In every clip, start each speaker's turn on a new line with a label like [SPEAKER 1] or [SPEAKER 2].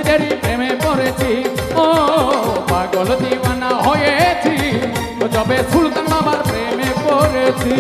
[SPEAKER 1] মুর্শিদেরই প্রেমে পড়েছি ও পাগল দিওয়ানা হয়েছি যবে সুলতান বাবার প্রেমে পড়েছি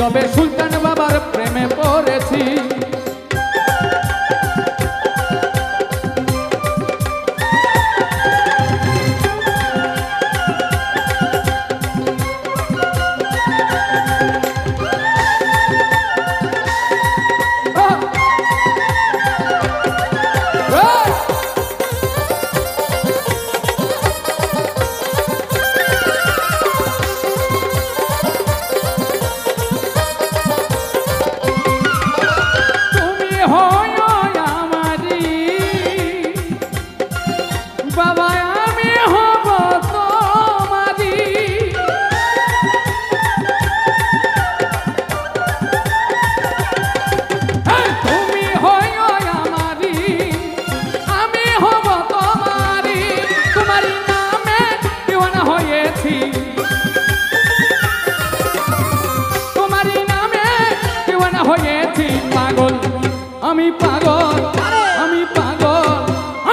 [SPEAKER 1] তবে সুলতান বাবার প্রেমে পড়েছি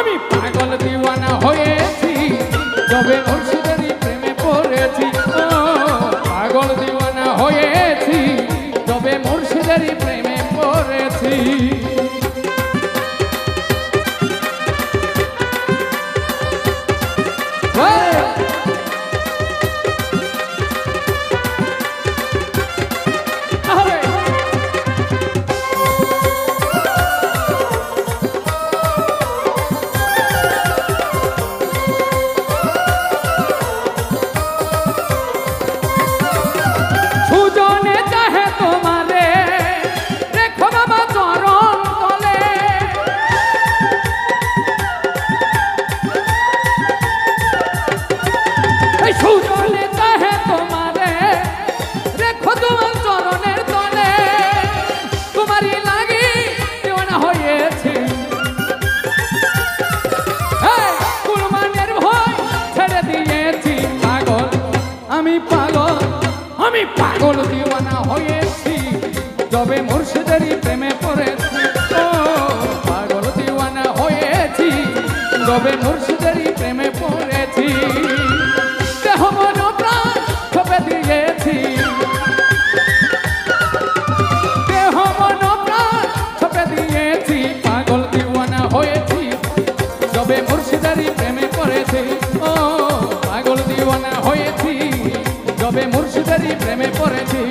[SPEAKER 1] আমি পাগল দিওয়ানা হয়েছি তবে মুর্শিদেরই প্রেমে পড়েছি পাগল দিওয়ানা হয়েছি তবে মুর্শিদেরই প্রেমে পড়েছি আমি পাগল দিওয়ানা হয়েছি তবে মুর্শিদেরই প্রেমে পড়েছি পাগল দিওয়ানা হয়েছি তবে মুর্শিদেরই প্রেমে পড়েছি দেহ মন প্রাণ সঁপে দিয়েছি দেহ মন প্রাণ সঁপে দিয়েছি পাগল দিওয়ানা হয়েছি তবে মুর্শিদেরই প্রেমে পড়েছি পাগল দিওয়ানা হয়েছি তবে মুর্শিদেরই প্রেমে পড়েছি